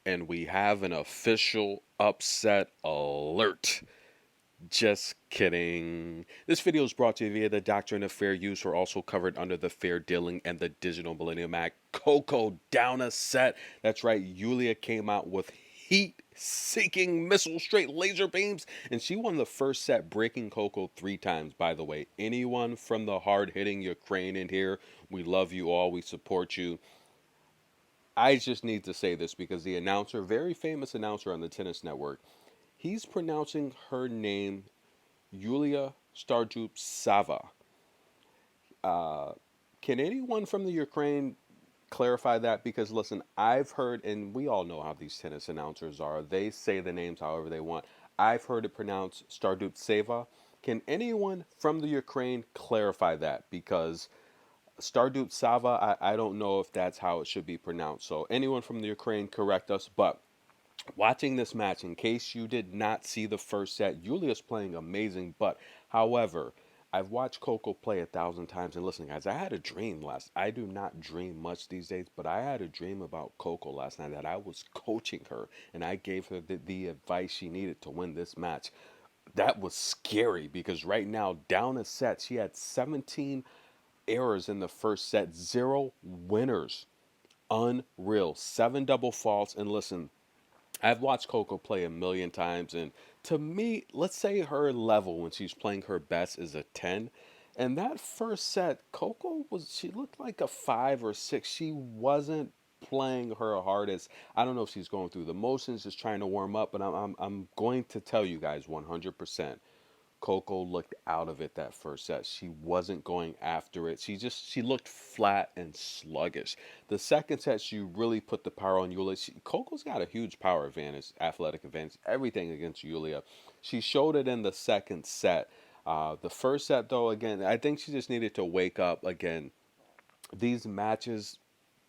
and we have an official upset alert. Just kidding. This video is brought to you via the Doctrine of Fair Use, or also covered under the Fair Dealing and the Digital Millennium Act. Coco down a set. That's right, Yulia came out with heat-seeking missile straight laser beams, and she won the first set, breaking Coco 3 times, by the way. Anyone from the hard-hitting Ukraine in here, we love you all, we support you. I just need to say this because the announcer, very famous announcer on the tennis network, he's pronouncing her name Yulia Starodubtseva. Uh, can anyone from the Ukraine clarify that? Because listen, I've heard, and we all know how these tennis announcers are. They say the names however they want. I've heard it pronounced Starodubtseva. Can anyone from the Ukraine clarify that? Because Starodubtseva, I don't know if that's how it should be pronounced. So anyone from the Ukraine, correct us. But watching this match, in case you did not see the first set, Yulia's playing amazing. But however, I've watched Coco play 1,000 times. And listen, guys, I had a dream last. I do not dream much these days, but I had a dream about Coco last night that I was coaching her and I gave her the advice she needed to win this match. That was scary because right now, down a set, she had 17 errors in the first set, zero winners. Unreal. 7 double faults. And listen, I've watched Coco play 1,000,000 times, and to me, let's say her level when she's playing her best is a 10. And that first set, Coco she looked like a 5 or 6. She wasn't playing her hardest. I don't know if she's going through the motions, just trying to warm up, but I'm going to tell you guys 100%. Coco looked out of it that first set. She wasn't going after it. She looked flat and sluggish. The second set, she really put the power on Yulia. Coco's got a huge power advantage, athletic advantage, everything against Yulia. She showed it in the second set. The first set, though, again, I think she just needed to wake up again. These matches,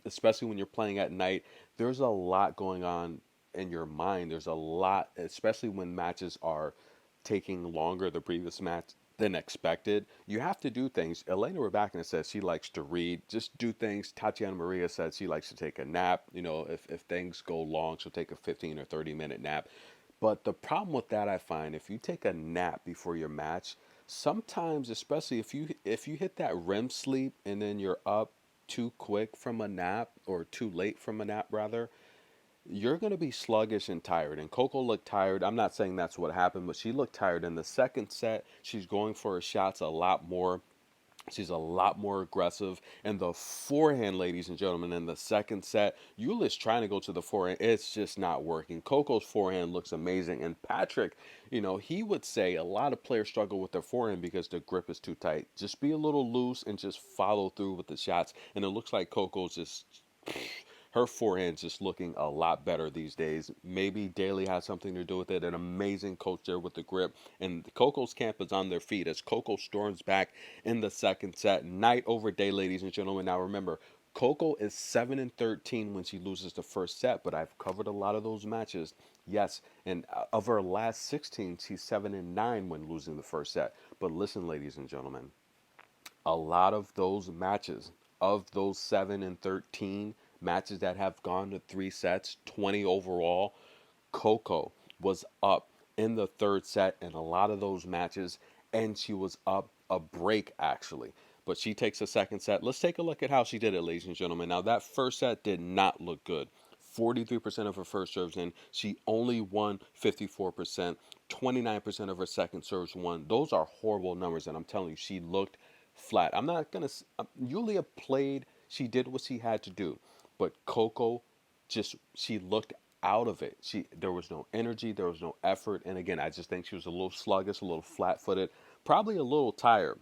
especially when you're playing at night, there's a lot going on in your mind. There's a lot, especially when matches are taking longer the previous match than expected. You have to do things. Elena Rybakina says she likes to read. Just do things. Tatiana Maria said she likes to take a nap. You know, if things go long, she'll take a 15 or 30-minute nap. But the problem with that, I find, if you take a nap before your match, sometimes, especially if you hit that REM sleep and then you're up too quick from a nap, or too late from a nap rather, you're going to be sluggish and tired. And Coco looked tired. I'm not saying that's what happened, but she looked tired. In the second set, she's going for her shots a lot more. She's a lot more aggressive. And the forehand, ladies and gentlemen, in the second set, Yulia's trying to go to the forehand. It's just not working. Coco's forehand looks amazing. And Patrick, he would say a lot of players struggle with their forehand because their grip is too tight. Just be a little loose and just follow through with the shots. And it looks like Coco's just her forehand's just looking a lot better these days. Maybe Daly has something to do with it. An amazing coach there with the grip. And Coco's camp is on their feet as Coco storms back in the second set. Night over day, ladies and gentlemen. Now remember, Coco is 7-13 when she loses the first set, but I've covered a lot of those matches. Yes, and of her last 16, she's 7-9 when losing the first set. But listen, ladies and gentlemen, a lot of those matches, of those 7-13 matches that have gone to 3 sets, 20 overall, Coco was up in the third set in a lot of those matches, and she was up a break actually. But she takes a second set. Let's take a look at how she did it, ladies and gentlemen. Now, that first set did not look good. 43% of her first serves in. She only won 54%. 29% of her second serves won. Those are horrible numbers, and I'm telling you, she looked flat. I'm not going to. Yulia played. She did what she had to do. But Coco, she looked out of it. There was no energy, there was no effort, and again, I just think she was a little sluggish, a little flat-footed, probably a little tired,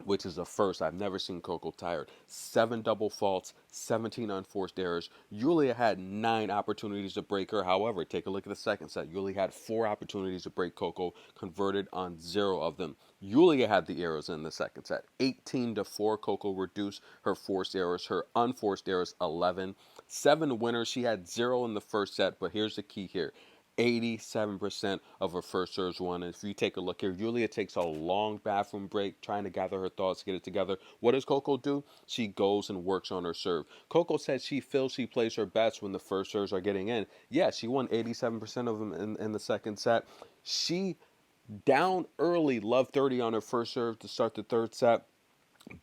which is a first. I've never seen Coco tired. 7 double faults, 17 unforced errors. Yulia had 9 opportunities to break her. However, take a look at the second set. Yulia had 4 opportunities to break Coco, converted on 0 of them. Yulia had the errors in the second set. 18-4. Coco reduced her forced errors. Her unforced errors, 11. 7 winners. She had 0 in the first set, but here's the key here. 87% of her first serves won. And if you take a look here, Yulia takes a long bathroom break trying to gather her thoughts, get it together. What does Coco do? She goes and works on her serve. Coco said she feels she plays her best when the first serves are getting in. Yeah, she won 87% of them in the second set. She down early, love 30 on her first serve to start the third set,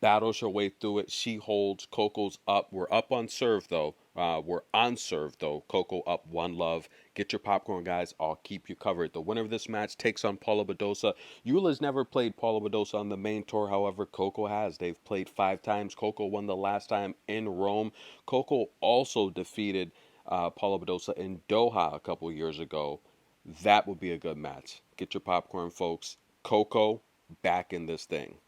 battles her way through it. She holds. Coco's up. We're up on serve though. We're on serve though. Coco up 1-love. Get your popcorn, guys. I'll keep you covered. The winner of this match takes on Paula Badosa. Eula's never played Paula Badosa on the main tour. However, Coco has. They've played 5 times. Coco won the last time in Rome. Coco also defeated Paula Badosa in Doha a couple years ago. That would be a good match. Get your popcorn, folks. Coco back in this thing.